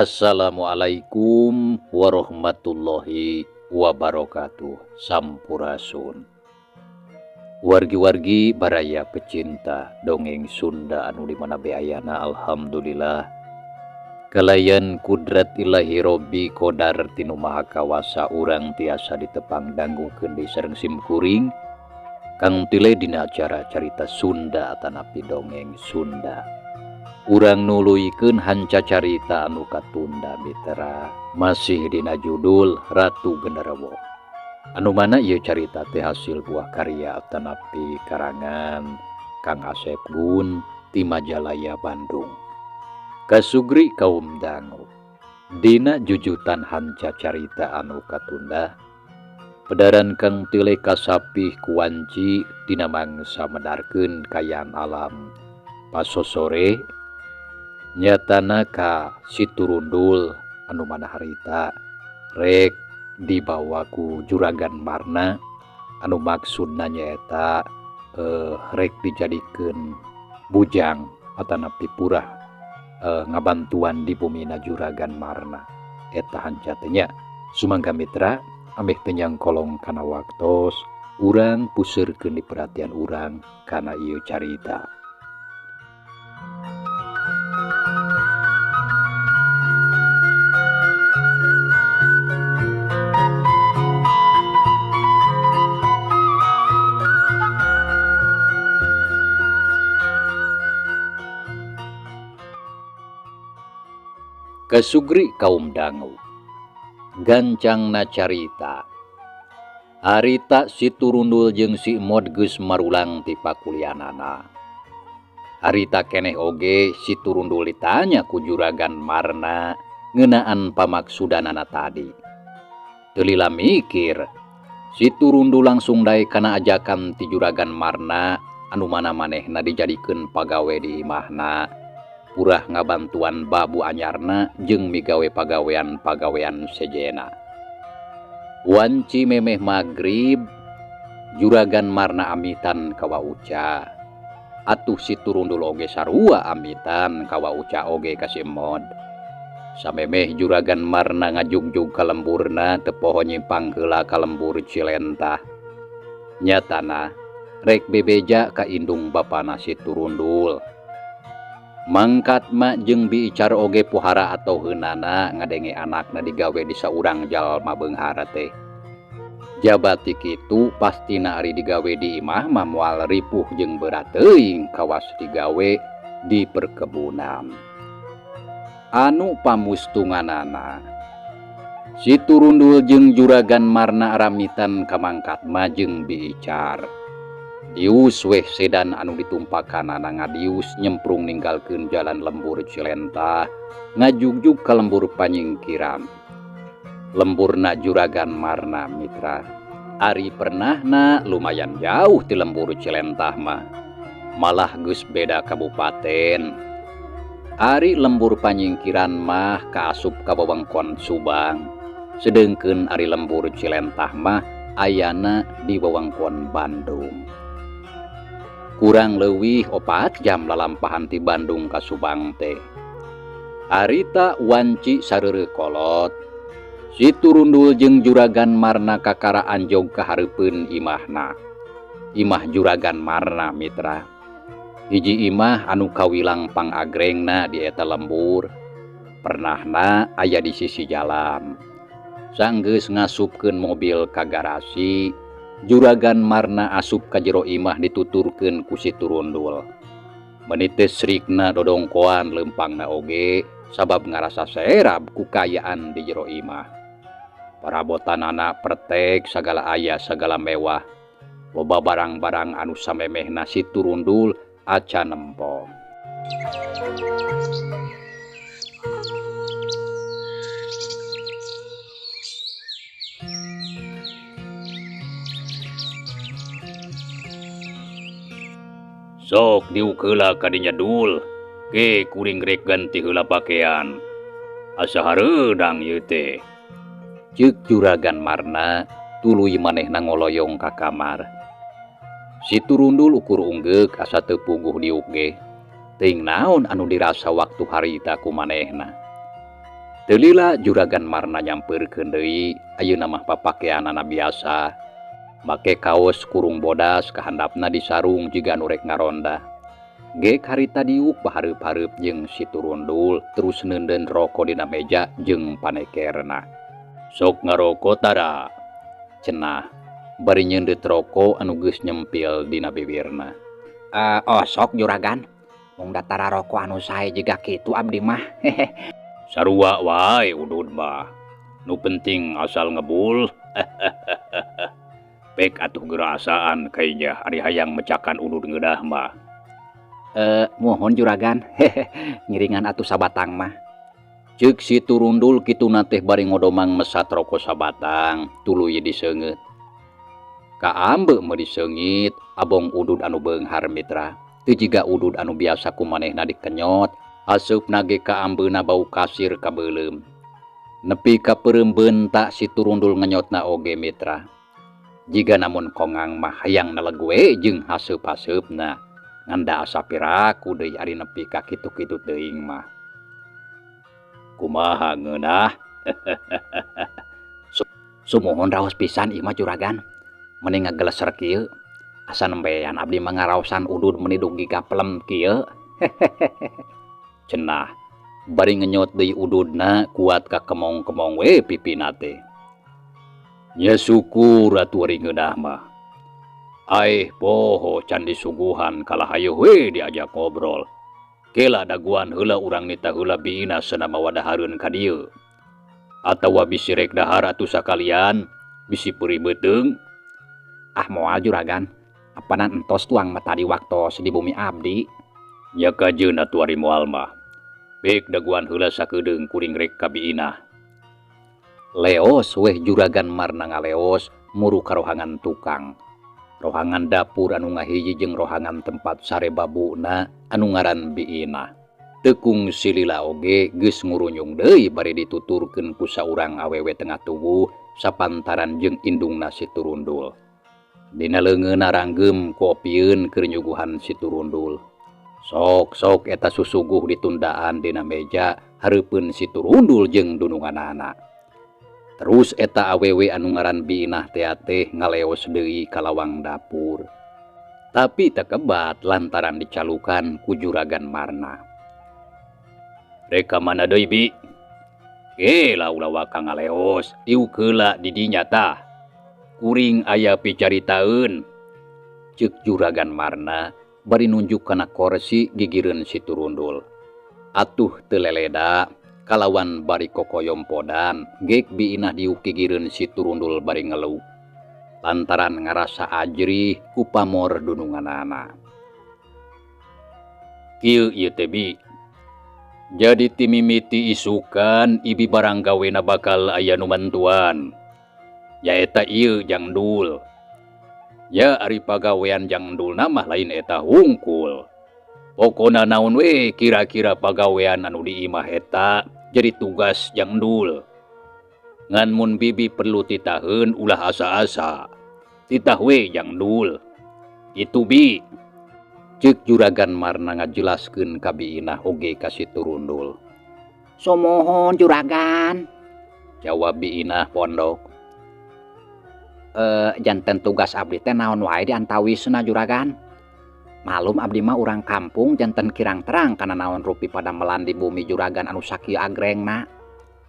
Assalamualaikum warahmatullahi wabarakatuh. Sampurasun. Wargi-wargi baraya pecinta dongeng Sunda anu dimana beayana, alhamdulillah kalayan kudrat ilahi robbi qadar tinu maha kawasa urang tiasa ditepang dangukeun di sareng simkuring kang tile dina acara carita Sunda atanapi dongeng Sunda. Urang nuluykeun hanca carita anu katunda mitra masih dina judul Ratu Genderuwo. Anu mana ieu carita teh hasil buah karya atanapi karangan Kang Asep Gun ti Majalaya Bandung. Kasugri kaum dangu dina jujutan hanca carita anu katunda pedaran kang tile kasapih kuwanci dina mangsa medarkeun kayaan alam pasosore nyatana ka Siturundul anu mana harita rek dibawa ku Juragan Marna anu maksudna nyaeta rek dijadikeun bujang atanapi purah ngabantuan di bumina Juragan Marna eta hanca teh nya. Sumangga mitra ameh teu nyangkolong kana waktos urang puseurkeun di perhatian urang kana ieu carita. Kasugri kaum dangu gancangna carita harita Siturundul jeung si Mod geus marulang ti pakulianana. Harita keneh oge Siturundul ditanya ku Juragan Marna ngeunaan pamaksudanana tadi. Teu lila mikir Siturundul langsung dae kana ajakan ti Juragan Marna anu mana manehna dijadikeun pagawe di imahna purah ngabantuan babu anyarna jeung migawe pagawean sejena. Wanci memeh magrib Juragan Marna amitan ka Wauca. Atuh Siturundul oge sarua amitan ka Wauca oge ka si Mod. Samemeh Juragan Marna ngajugjug ka lemburna teu poho nyimpang heula ka lembur Cilentah. Nyatana rek bebeja ka indung bapana Siturundul. Mangkat mak jeung bicar oge pohara atau heunana ngadenge anakna digawe di saurang jalma beunghara teh. Jabati kitu pastina ari digawe di imah mah moal ripuh jeung berat teuing kawas digawe di perkebunan. Anu pamustunganana Siturundul jeung Juragan Marna ramitan ka mangkat mah jeung bicar. Dius weh sedan anu ditumpakanana ngadius nyemprung ninggalkeun jalan lembur Cilentah ngajugjug ka lembur Panyingkiran. Lemburna Juragan Marna mitra ari pernahna lumayan jauh ti lembur Cilentah mah malah geus beda kabupaten. Ari lembur Panyingkiran mah kaasup ka wewengkon Subang sedengkeun ari lembur Cilentah mah ayana di wewengkon Bandung. Kurang leuwih 4 jam lalampahan ti Bandung ka Subang teh. Harita wanci sareureuh kolot Siturundul jeung Juragan Marna kakaraan jog ka hareupeun imahna. Imah Juragan Marna mitra hiji imah anu kawilang pangagrengna di eta lembur. Pernahna aya di sisi jalan. Sanggeus ngasupkeun mobil ka garasi Juragan Marna asup ka jero imah dituturkeun ku Siturundul. Menit srikna dodongkoan leumpangna oge sabab ngarasa serab ku kayaan di jero imah. Parabotanana pertek sagala aya sagala mewah. Loba barang-barang anu samemehna Siturundul acan nempo. Sok diuk heula ka dinya Dul, ge kuring rek ganti heula pakean. Asa hareudang ieu teh. Ceuk Juragan Marna tuluy manehna ngoloyong ka kamar. Siturundul ukur unggeuk asa teu puguh diuk ge. Teuing naon anu dirasa waktu harita ku manehna. Telila Juragan Marna nyamperkeun deui ayeuna mah papakeanana biasa, make kaos kurung bodas kahandapna disarung jiga anu rek ngaronda. Ge harita diuk pahareup-hareup jeung si Turundul terus neundeun roko dina meja jeung panekerna. "Sok ngaroko tara?" cenah bari nyeundeut roko anu geus nyempil dina bibirna. "Oh sok Juragan, mung datara roko anu sae jiga kitu abdi mah." "Sarua wae udud mah, nu penting asal ngebul." "Pek atuh gerasaan kaynya ari hayang mecakan udud ngeudah mah." Mohon Juragan, ngiringan atuh sabatang mah." Ceuk si Turundul kituna teh bari ngodomang mesat roko sabatang tuluy diseungeut. Kaambe mah diseungit abong udud anu beunghar mitra, teu jiga udud anu biasa kumanehna dikenyot, aseupna ge kaambeuna bau kasir kabeulem. Nepi ka peurembeun tak si Turundul ngenyotna oge mitra. Jiga namun kongang mah hayang nalegue jeung haseup-haseupna. Nganda asa piraku deui ari nepi ka kitu-kitu teuing mah. "Kumaha ngeunah?" Sumohon raos pisan ieu mah Juragan. Mending ngageleser kieu. Asa nembean abdi mah ngaraosan udud meuni dugi ka pelem kieu. cenah bari ngenyot deui ududna kuat ka kemong-kemong we pipina teh. "Nya syukur atuh ari ngeunah mah. Aih poho can disuguhan kalah hayu we diajak ngobrol. Kela daguan heula urang nita heula biina seunama wadahareun ka dieu. Atawa bisi rek dahar atuh sakalian bisi peuri beuteung?" "Ah moal Juragan, apanan entos tuang mah tadi waktos di bumi abdi." "Nya kajeun atuh ari moal mah. Bek daguan heula sakedeung kuring rek ka biina." Leos weh Juragan Marna ngaleos muru ka rohangan tukang. Rohangan dapur anu ngahiji jeung rohangan tempat sare babuna anu ngaran biina. Tekung silila oge geus ngurunyung deui bari dituturkeun ku saurang awewe tengah tubuh sapantaran jeung indungna si Turundul. Dina leungeunna ranggem kopieun keur nyuguhan si Turundul. Sok eta susuguh ditundaan dina meja hareupeun si Turundul jeung dununganana. Terus eta awewe anu ngaran biinah teh ngaleos deui ka lawang dapur. Tapi teu kebat lantaran dicalukan ku Juragan Marna. "Rek ka mana deui Bi?" "Ge ulah ka ngaleos, tiuk heula di dinya tah. Kuring aya picaritaeun." Ceuk Juragan Marna bari nunjuk kana kursi gigireun si Turundul. Atuh teu leleda kalawan bari kokoyom podan gek biinah diuk gigireun si Turundul bari ngeluh. Lantaran ngarasa ajrih ku pamor dununganana. "Kieu ieu teh Bi. Jadi ti mimiti isukan ibi barang gawena bakal aya nu bantuan. Yaeta ieu Jangdul. Ya ari pagawean Jangdulna mah lain eta hungkul. Pokona naon we kira-kira pagawean anu diimah eta jadi tugas Jangdul. Ngan mun bibi perlu titaheun ulah asa-asa. Titah we Jangdul. Itu Bi." Ceuk Juragan Marna ngajelaskeun ka biinah oge ka si Turundul. "Sumohon Juragan," jawab biinah pondok. Janten tugas abdi teh naon wae diantawisna Juragan. Malum abdi mah urang kampung janten kirang terang kana naon rupi pada melan di bumi Juragan anu sakieu agrengna."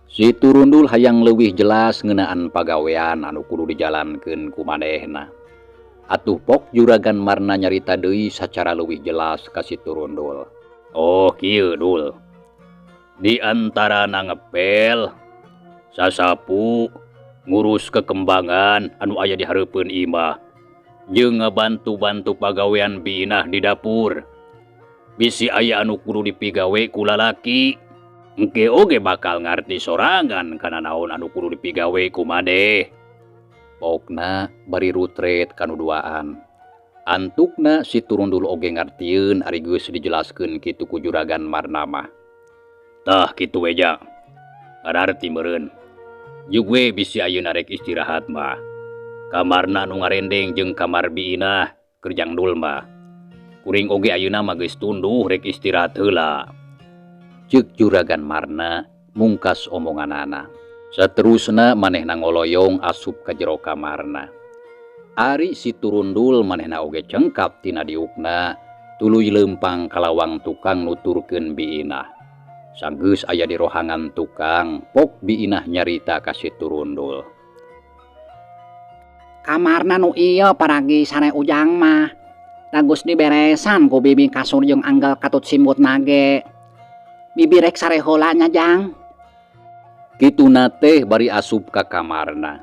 Si Turundul hayang leuwih jelas ngeunaan pagawean anu kudu dijalankeun ku manehna. Atuh pok Juragan Marna nyarita deui sacara leuwih jelas ka si Turundul. "Oh kieu Dul. Di antarana ngepel, sasapu, ngurus kekembangan anu aya di hareupeun imah, jeung ngabantu-bantu pagawean biinah di dapur. Bisi aya anu kudu dipigawe ku lalaki, engke oge bakal ngarti sorangan kana naon anu kudu dipigawe ku maneh." Pokna bari rutret kanu duaan. Antukna si Turundul oge ngartieun ari geus dijelaskeun kitu ku Juragan Marna mah. "Tah kitu we Ja. Ngararti meureun. Jug we bisi ayeuna rek istirahat mah. Kamarna nu ngarendeng jeung kamar biinah keur Jangdul mah. Kuring oge ayeuna mah geus tunduh rek istirahat heula." Ceuk Juragan Marna mungkas omonganana. Saterusna manehna ngoloyong asup ka jero kamarna. Ari Siturundul manehna oge cengkap tina diukna, tuluy leumpang kalawang tukang nuturkeun biinah. Sanggeus aya di rohangan tukang, pok biinah nyarita ka Siturundul. Kamarna nu ieu paragi sare ujang mah tagus diberesan ku bibi kasur jeung anggal katut simut nage. Bibi rek sare heula nya jang. Kituna teh bari asup ka kamarna.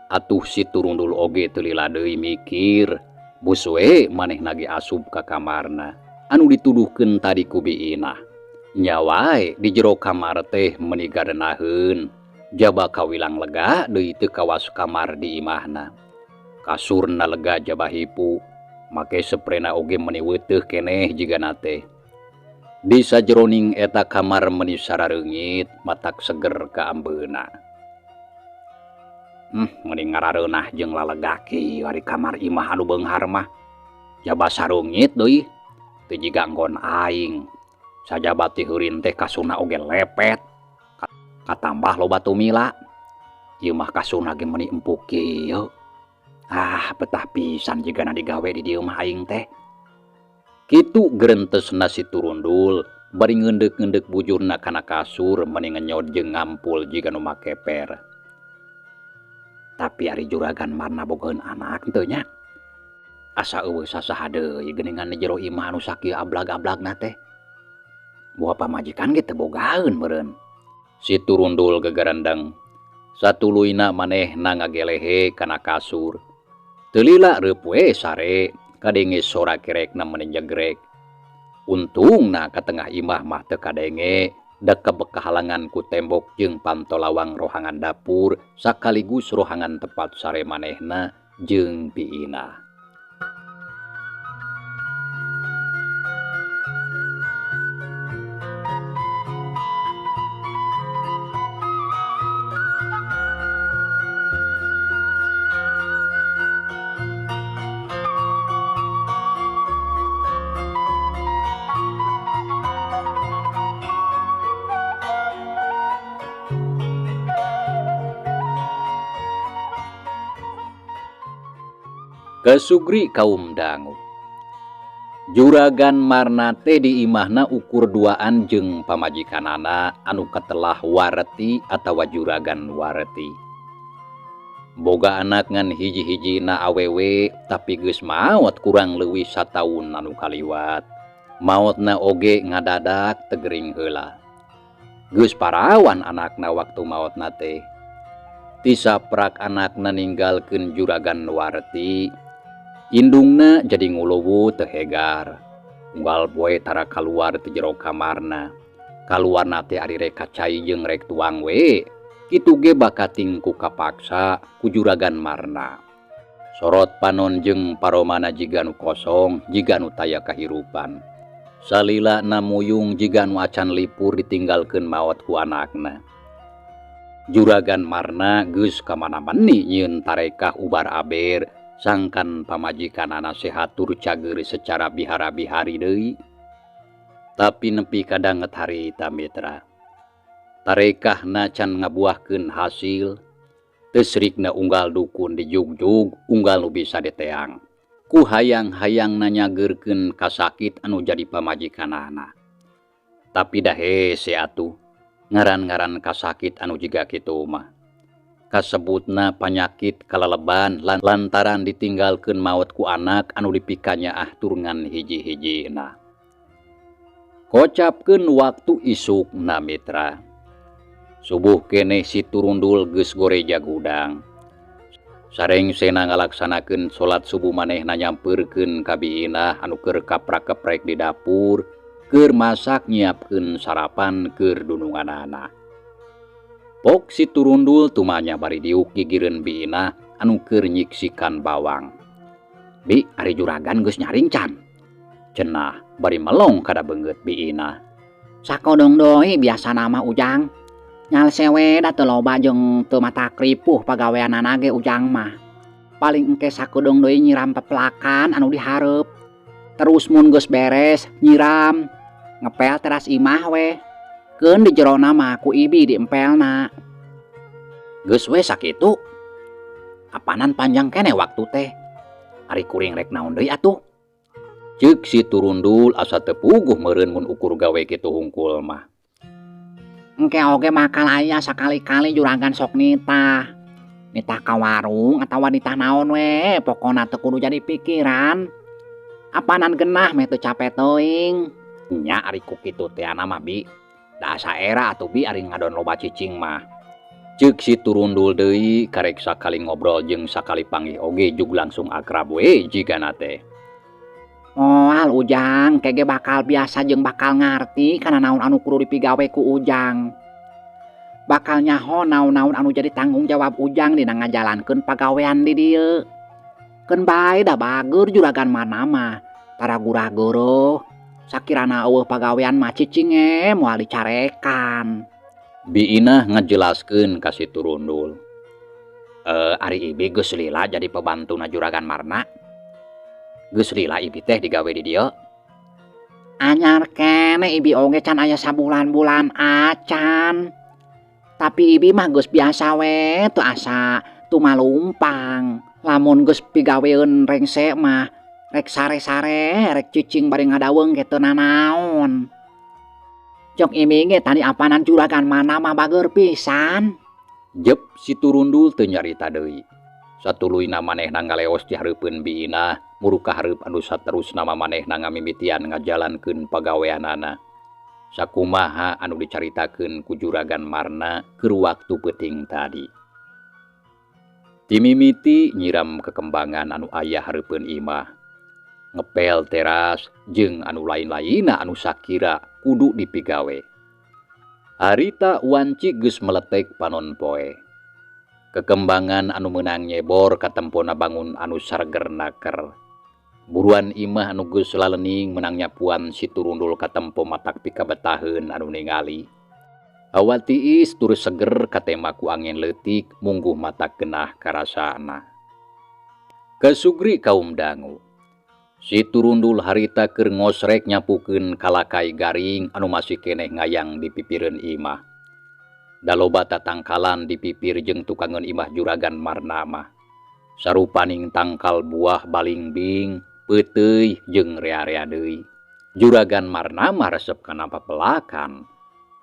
Atuh Siturundul oge teu lila deui mikir, bus we manehna ge asup ka kamarna anu dituduhkeun tadi ku biinah. Nya wae di jero kamar teh meuni gadenaheun, jaba kawilang lega deui teu kawas kamar di imahna. Kasurna lega jaba hipu, make seprena oge meuni weuteuh keneh jigana teh. Di sajeroning eta kamar meuni sarareungit, matak seger ka ambeuna. Meuni ngarareunah jeung lalegaki ari kamar imah anu beunghar mah. Jaba sarungit deui, teu jiga nggon aing. Sajaba ti heurin teh kasurna oge lepet. Katambah loba tumila. Ieu mah kasurna ge meuni empuk kieu. Betah pisan jigana digawe di dieu mah aing teh. Kitu gerentesna Siturundul, bari ngeundek-ngeundek bujurna kana kasur meuni ngenyod jeung ngampul jiga nu make per. Tapi ari juragan marna bogaheun anak teu nya. Asa eueuh sasaha deui geuningan di jero imah anu sakieu ablag-ablagna teh. Boa pamajikan ge teu bogaheun meureun. Siturundul gegarandang. Satuluyna manehna ngagelehe kana kasur. Teu lila reup we sare kadenge sora kerekna meuni jegrek. Untungna ka tengah imah mah teu kadenge, da kebek kahalangan ku tembok jeung pantolawang rohangan dapur sakaligus rohangan tempat sare manehna jeung biinah. Kesugri kaum dangu. Juragan marna teh di imahna ukur duaan jeung pamajikanana anu katelah wareti atawa juragan wareti. Boga anak ngan hiji-hijina awewe tapi geus maot kurang leuwih sataun anu kaliwat. Maotna oge ngadadak tegering heula. Geus parawan anakna waktu maotna teh. Tisaprak anakna ninggalkeun juragan wareti. Indungna jadi nguluwu teu hegar. Unggal poe tara kaluar ti jero kamarna. Kaluarna teh ari rek kacai jeung rek tuang we. Kitu ge bakating ku kapaksa ku juragan marna. Sorot panon jeung paromana jiga nu kosong, jiga nu taya kahirupan. Salila na muyung jiga nu acan lipur ditinggalkeun maot ku anakna. Juragan marna geus kamana-mani nyieun tarekah ubar aber. Sangkan pamajikanana sehat tur cager secara bihara-bihari deui. Tapi nepi kadanget harita mitra. Tarekahna can ngabuahkeun hasil. Teu srikna unggal dukun dijugjug, unggal nu bisa diteang. Ku hayang-hayangna nyageurkeun kasakit anu jadi pamajikanana. Tapi dah hese atuh, ngaran-ngaran kasakit anu jiga kitu mah. Kasebutna panyakit kalaleban lantaran ditinggalkeun maot ku anak anu dipikanya turangan hiji-hijina. Kocapkeun waktu isukna mitra. Subuh keneh Siturundul geus goreja gudang. Sareng sena ngalaksanakeun salat subuh manehna nyampeurkeun ka biinah anu keur kaprak-keprek di dapur, keur masak nyiapkeun sarapan keur dununganana. Pok Siturundul tumanya bari diuk gigireun biinah anu keur nyiksikan bawang. Bi, ari juragan geus nyaring can. Cenah bari melong kada beungeut biinah. Sakodong doi biasa nama ujang. Nyal sewe da teu loba jeung teu mata kripuh pagaweanana ge ujang mah. Paling engke sakodong doi nyiram peplakan anu dihareup. Terus mun geus beres nyiram ngepel teras imah we. Keun di jerona mah ku ibi diempelna. Geus we sakitu. Apanan panjang kene waktu teh. Ari kuring rek naon deui atuh? Ceuk si turundul asa teu puguh meureun mun ukur gawe kitu hungkul mah. Engke oge makal aya sakali-kali juragan sok nitah. Nitah ka warung atawa nitah naon we, pokona teu kudu jadi pikiran. Apanan genah meh teu capek teuing. Nya ari ku kitu teh mah Bi. Da saera atuh Bi ari ngadon loba cicing mah. Ceuk si turundul deui karek sakali ngobrol jeung sakali panggih oge jug langsung akrab we jigana teh. Moal Ujang, kege bakal biasa jeung bakal ngarti kana naon anu kudu dipigawe ku Ujang. Bakal nyaho naon-naon anu jadi tanggung jawab Ujang dina ngajalankeun pagawean di dieu. Keun bae da bager juragan mana mah tara gurah-guruh. Sakirana eueuh pagawean mah cicing moal dicarekan. Biina ngajelaskeun ka si turundul. Ari ibi geus lila jadi pebantuna juragan Marna. Geus lila ibi teh digawe di dieu. Anyar kene ibi oge can aya sabulan-bulan acan. Tapi ibi mah geus biasa we teu asa tumalumpang. Lamun geus pigaweun rengse mah rek sare-sare rek cicing bari ngadaweung ge teu nanaon. Jok ibi ge tadi apanan juragan mana mah bager pisan. Jep si turundul teu nyarita deui. Satuluyna manehna ngaleos di hareupeun biina muru ka hareup anu saterusna manehna ngamimitian ngajalankeun pagaweanana. Sakumaha anu dicaritakeun ku juragan Marna keur waktu peuting tadi. Timimiti nyiram kekembangan anu aya hareupeun imah. Ngepel teras jeung anu lain-lainna anu sakira kudu dipigawe. Harita wanci geus meletek panon poe. Kekembangan anu meunang nyebor katempona bangun anu sarger naker. Buruan imah anu geus lalening meunang nyapuan si turundul katempo matak pikabetaheun anu ningali. Hawa tiis tur seger katema ku angin leutik mungguh matak genah karasana. Kasugri kaum dangu. Si turundul harita keur ngosrek nyapukeun kalakai garing anu masih keneh ngayang di pipireun imah. Da loba tatangkalan di pipir jeung tukangeun imah juragan Marna mah. Sarupaning tangkal buah balingbing, peuteuy jeung rea-rea deui. Juragan Marna mah resep kana papelakan.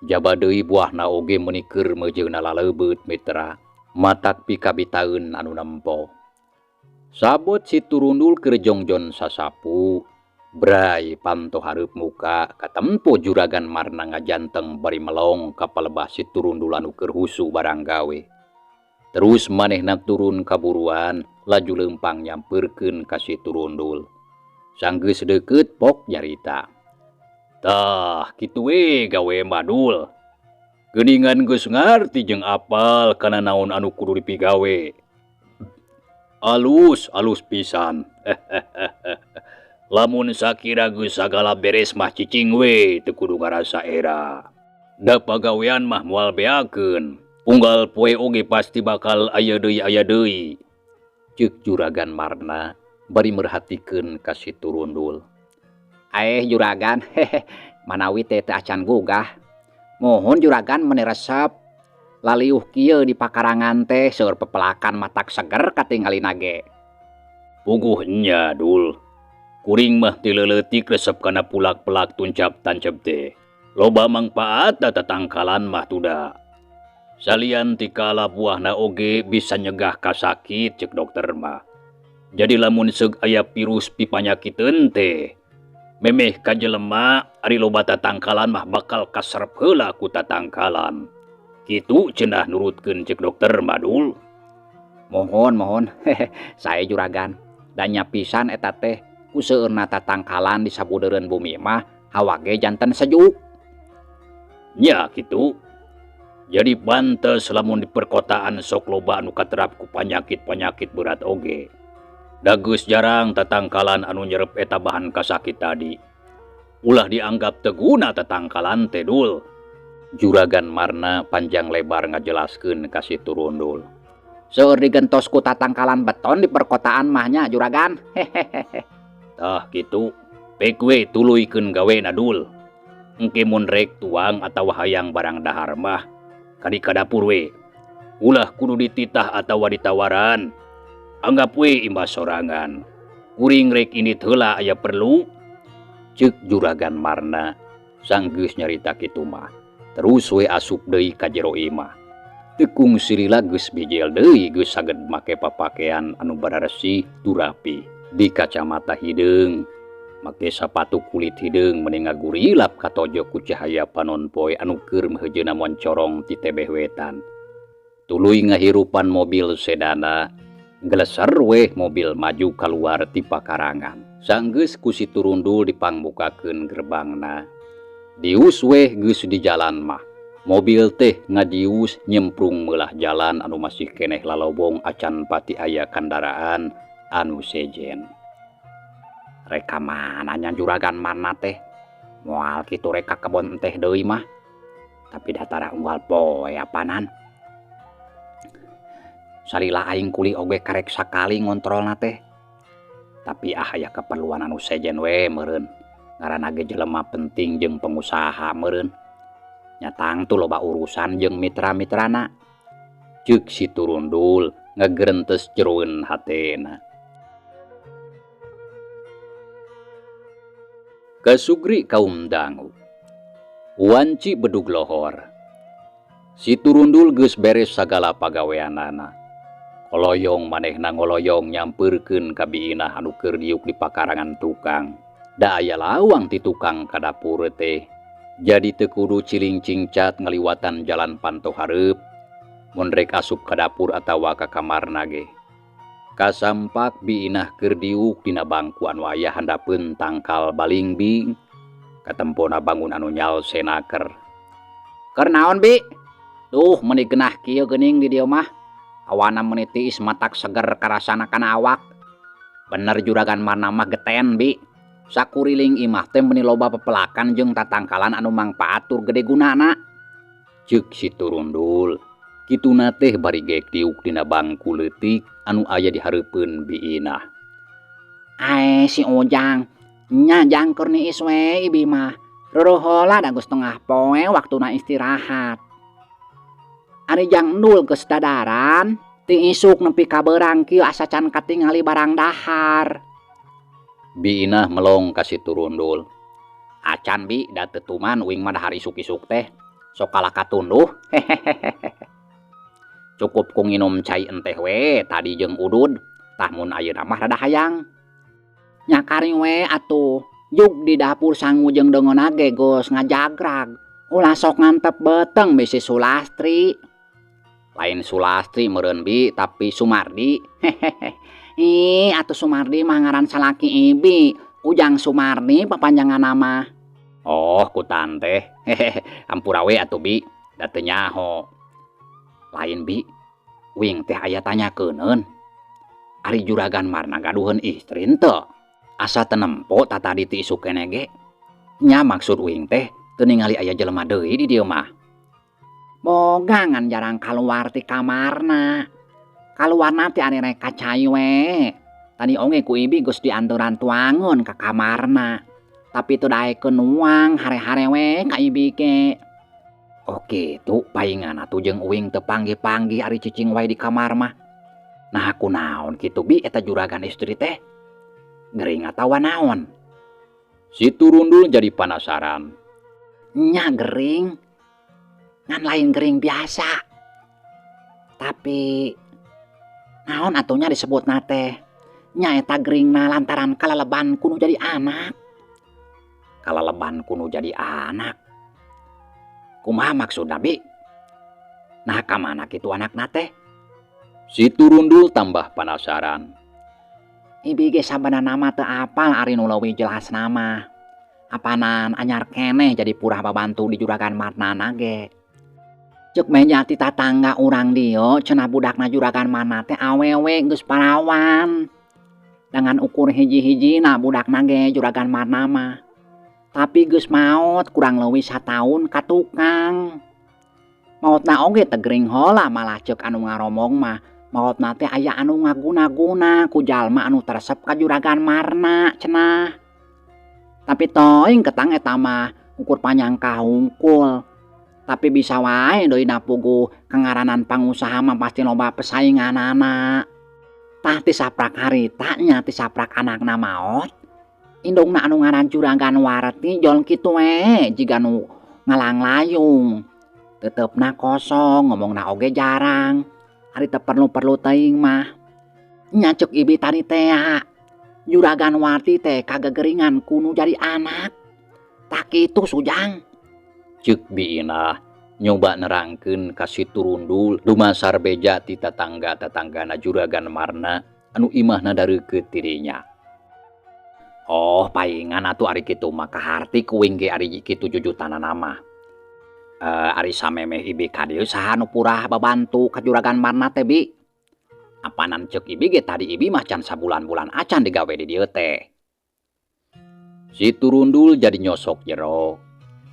Jaba deui buahna oge meuni keur mejeuna laleubeut mitra. Matak pikabitaeun anu nempo. Sabot si turundul keur jongjon sasapu, bray panto hareup muka katempo juragan Marna ngajanteng bari melong ka palebah si turundul anu keur husu barang gawe. Terus manehna turun kaburuan laju leumpang nyampeurkeun ka si turundul. Sanggeus deukeut pok nyarita. Tah kitu we gawe madul. Geuningan geus ngarti jeung apal kana naon anu kudu dipigawe. Alus pisan. Lamun sakira geus sagala beres mah cicing we teu kudu ngarasa era. Da pagawean mah moal beakeun. Unggal poe oge pasti bakal aya deui. Ceuk juragan Marna bari merhatikeun ka si turundul. Juragan, manawi teh teu acan gugah. Mohon juragan meuni resep. Laliuh kieu di pakarangan teh seueur pepelakan matak seger katingalina ge. Puguh nya dul. Kuring mah ti leuleutik resep kana pulak-pelak tuncap tancep teh. Loba mangpaat tatangkalan mah tuda. Salian ti kala buahna oge bisa nyegah ka sakit ceuk dokter mah. Jadi lamun seug aya virus pipanyakiteun teh, memeh ka jelema ari loba tatangkalan mah bakal kasrep heula ku tatangkalan. Kitu cenah nurutkeun ceuk dokter madul. Mohon. Sae juragan. Danya pisan eta teh ku seueurna tatangkalan di sabudeureun bumi mah hawa ge janten sejuk. Nya kitu. Jadi pantes lamun di perkotaan sok loba anu katerap ku panyakit-panyakit berat oge. Da geus jarang tatangkalan anu nyerep eta bahan kasakit tadi. Ulah dianggap teu guna tatangkalan teh dul. Juragan Marna panjang lebar ngajelaskeun ka si turundul. Seueur digentos ku tatangkalan beton di perkotaan mahnya juragan. Tah kitu. Pek we tuluykeun gawena dul. Engke mun rek tuang atawa hayang barang dahar mah kadi ka dapur we. Ulah kudu dititah atawa ditawaran. Anggap we imbas sorangan. Kuring rek ini heula aya perlu. Ceuk Juragan Marna sanggeus nyarita kitu mah. Terus we asup deui ka jero imah. Tekung silila geus bijil deui geus saged make papakean anu bararesi turapi. Di kacamata hideung make sapatu kulit hideung mening ngagurilap katojo ku cahaya panonpoe anu keur meujeuna moncorong ti tebeh wetan. Tuluy ngahirupan mobil sedana, geleser weh mobil maju keluar ti pakarangan. Sanggeus ku si Turundul dipangbukakeun gerbangna. Dius weh geus di jalan mah. Mobil teh ngadius nyemprung meulah jalan anu masih keneh lalobong acan pati aya kendaraan anu sejen. Reka mana nya Juragan Marna teh? Moal kitu reka kebon teh deui mah. Tapi datara unggal poe apanan. Salila aing kuli oge karek sakali ngontrolna teh. Tapi aya keperluan anu sejen we meureun. Ngaranna ge jelema penting jeung pengusaha meureun. Nyatang tuh loba urusan jeung mitra-mitrana. Ceuk si Turundul ngagerentes jeroeun hatena. Kasugri kaum dangu. Wanci bedug lohor. Si Turundul geus beres sagala pagaweanana. Koloyong manehna ngoloyong nyampeurkeun ka biinah anu keur diuk di pakarangan tukang. Da aya lawang ti tukang ka dapur teh. Jadi teu kudu ciling cingcat ngaliwatan jalan panto hareup. Mun rek asup ka dapur atawa ka kamarna ge. Kasampak biinah keur diuk dina bangku anu aya handapeun tangkal balingbing. Katempona bangun anu nyalsenaker. Keur naon, Bi? Tuh meuni genah kieu geuning di dieu mah. Awana meuni tiis matak seger karasana kana awak. Bener Juragan Marna mah geten, Bi. Sakuriling imah teh meuni loba pepelakan jeung tatangkalan anu mangpaatur gede gunana. Ceuk si Turundul. Kituna teh bari geek diuk dina bangku leutik anu aya di hareupeun biinah. Si Ojang, nya jangkeur niis we Ibi mah. Reuruh heula da geus tengah poe waktuna istirahat. Ari Jang Ndul geus dadaran, ti isuk nepi ka beurang kieu asa can katingali barang dahar. Biinah melong ka si Turundul. Acan Bi da teu tuman uing mah dahar isuk-isuk teh. Sok kalah katunduh. Cukup ku nginum cai enteh we tadi jeung udud. Tah mun ayeuna mah rada hayang. Nyakari we atuh. Juk di dapur sangu jeung dongona ge geus ngajagrag. Ulah sok ngantep beteng bisi Sulastri. Lain Sulastri meureun Bi, tapi Sumardi. Atuh Sumardi mah ngaran salaki Ibi. Ujang Sumardi papanjangan nama. Oh, kutan teh. Ampura we atuh Bi, da teu nyaho. Lain Bi, uing teh aya tanyakeuneun. Ari Juragan Marna gaduheun istri henteu? Asa teu nempo tadi ti isuk keneh ge. Nya maksud uing teh teu ningali aya jelema deui di dieu mah. Boga ngan jarang kaluar ti kamarna. Kaluarna ti ari rek kacai we. Tadi oge ku Ibi geus dianturan tuangeun ka kamarna. Tapi teu daekeun uang hare-hare we ka Ibi ge. Oke tuh paingan atuh jeung uing teu panggih-panggih ari cicing wae di kamar mah. Nah kunaon kitu Bi eta juragan istri teh? Gering atawa naon? Si Turundul jadi penasaran. Nya gering. Ngan lain gering biasa. Tapi naon atunya disebutna teh? Nya eta geringna lantaran kalaleban kudu jadi anak. Kalaleban kudu jadi anak. Kumaha maksudna Bi? Nah kamana kitu anakna teh? Si Turundul tambah penasaran. Ibi ge sabana nama teu apal ari nu leuwih jelas nama. Apanan anyar keneh jadi purah babantu di Juragan Marnana ge. Ceuk meja ti tatangga urang dieu cenah budakna Juragan Marna teh awewe geus parawan. Dengan ukur hiji-hijina budakna ge Juragan Marna mah. Tapi geus maot kurang leuwih 1 taun ka tukang. Maotna oge teu gering heula malah ceuk anu ngaromong mah. Maotna teh aya anu ngaguna-guna ku jalma anu teresep ka Juragan Marna cenah. Tapi toing ketang eta mah ukur panjang kahungkul. Tapi bisa wae doi napugu kangaranan pangusaha mah pasti loba pesainganana. Tah tisaprak haritanya tisaprak anakna maot. Indungna anu ngaran Juragan Warti jol kitu we jiga nu ngalang layung. Tetepna kosong, ngomongna oge jarang. Hari teu perlu teuing mah. Nya ceuk ibi tadi teh Juragan Warti teh kagegeringan kudu jadi anak. Tak kitu Sujang. Ceuk Biina nyoba nerangkeun ka Siturundul dumasar beja ti tetangga-tetanggana Juragan Marna anu imahna dareukeut ti dinya. Oh, paingan atuh ari kitu mah kaharti kuing ge ari kitu jujutanana mah. Ari samemeh ibi ka dieu saha nu purah babantu ka Juragan Marna teh Bi? Apanan ceuk ibi ge tadi ibi mah can sabulan-bulan acan digawe di dieu teh. Siturundul jadi nyosok jero.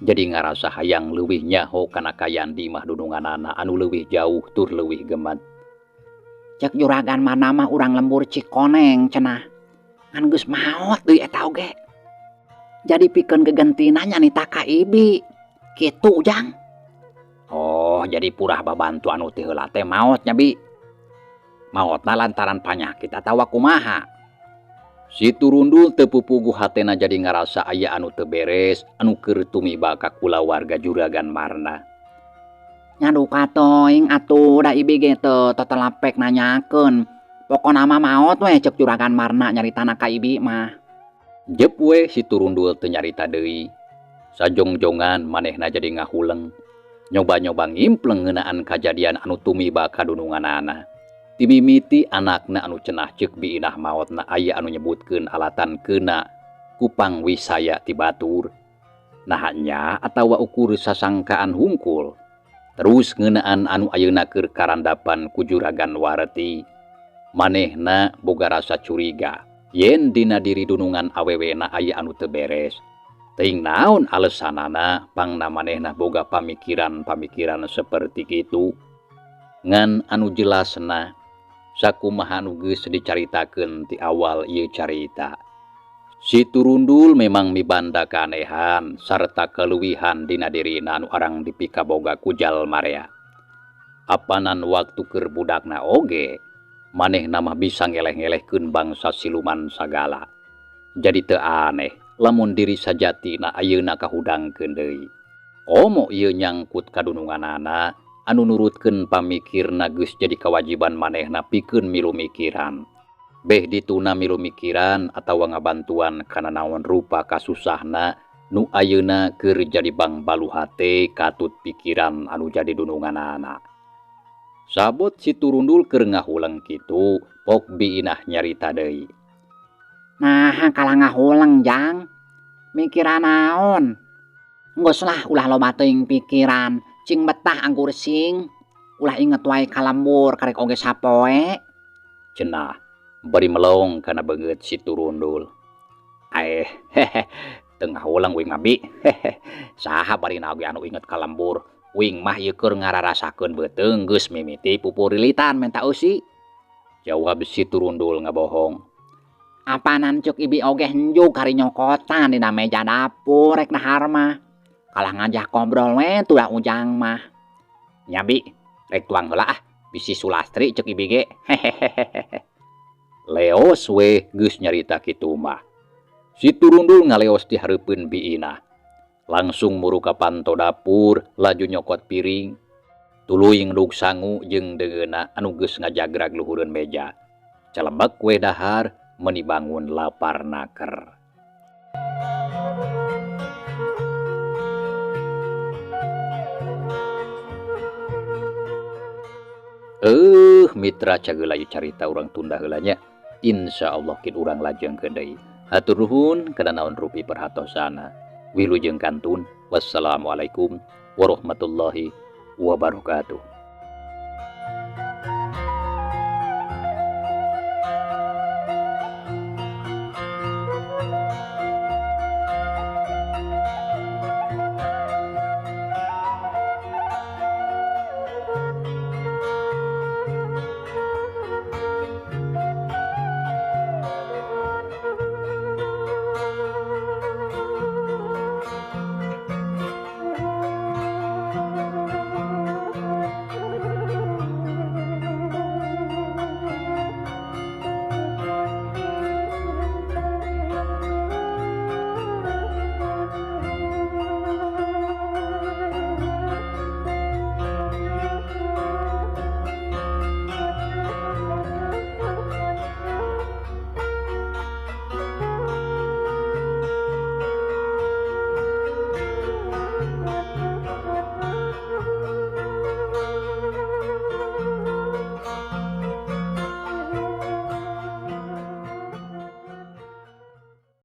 Jadi ngarasa hayang leuwih nyaho kana kayan di mah dudunganana anu leuwih jauh tur leuwih gemet. Cek Juragan Marna mah urang lembur Cikoneng cenah. Kan geus maot deui eta oge. Jadi pikeun gegentina nyanita ka ibi. Kitu Ujang. Oh, jadi purah babantu anu teh heula teh maotnya Bi. Maotna lantaran panyakit atawa kumaha? Siturundul teu pupuguh hatena jadi ngarasa aya anu teu beres anu keur tumiba ka kulawarga Juragan Marna. Nyadu katoing atuh da ibi ge teu totelapek nanyakeun. Pokona mah maot we cek Juragan Marna nyaritana ka ibi mah. Jep we Siturundul teu nyarita deui. Sajongjongan manehna jadi ngahuleng. Nyoba-nyoba ngimpleng ngeunaan kajadian anu tumiba ka dununganana. Timimiti anakna anu cenah ceuk Biinah maotna aya anu nyebutkeun alatan keuna kupang wisaya ti batur. Nahanya atawa ukur sasangkaan hungkul. Terus ngeunaan anu ayeuna keur karandapan ku Juragan Warti. Manehna boga rasa curiga yen dina diri dunungan awewena aya anu teu beres. Teuing naon alesanana pangna manehna boga pamikiran-pamikiran saperti kitu. Ngan anu jelasna sakumaha anu geus dicaritakeun ti awal ieu carita. Siturundul memang mibanda kanehan sarta keleuwihan dina dirina anu arang dipikaboga ku jalma rea. Apanan waktu keur budakna oge manehna mah bisa ngeleh-ngelehkeun bangsa siluman sagala. Jadi teu aneh lamun diri sajatina ayeuna kahudangkeun deui. Komo ieu nyangkut kadununganana anu nurutkeun pamikirna geus jadi kewajiban manehna pikeun milu mikiran. Beh dituna milu mikiran atawa ngabantuan kana naon rupa kasusahna nu ayeuna keur jadi bang baluha teh katut pikiran anu jadi dununganana. Sabot Siturundul keur ngahuleng kitu, pok Biinah nyarita deui. Nah, kalah ngahuleng Jang. Mikiran naon? Geus lah ulah loba teuing pikiran. Cing betah anggur sing. Ulah inget wae kalembur karek oge sapoe. Cenah bari melong kana beungeut Siturundul. Hehe, teu ngahuleng wing abi. Saha bari oge anu inget kalembur. Wing mah ieu keur ngararasakeun beuteung geus mimiti pupurilitan menta eusi. Jawab Siturundul ngabohong. Apanan cuk ibi oge henjuk hari nyokotan dina meja dapur rek dahar mah. Kalah ngajak ngobrol we tuh da Ujang mah. Nya Bi, rek tuang heula ah, bisi Sulastri ceuk ibi ge. Hehehe. Leos we geus nyarita kitu mah. Siturundul ngaleos di hareupeun Biinah. Langsung muru ka panto dapur, laju nyokot piring. Tuluy ngdug sangu jeung deungeuna anu geus ngajagrag luhureun meja. Calebek we dahar meuni bangun lapar naker. Mitra cageula ieu carita urang tunda heula nya. Insyaallah kin urang lajengkeun deui. Hatur nuhun kana naon rupi perhatosana. Wilujeng kantun. Wassalamualaikum warahmatullahi wabarakatuh.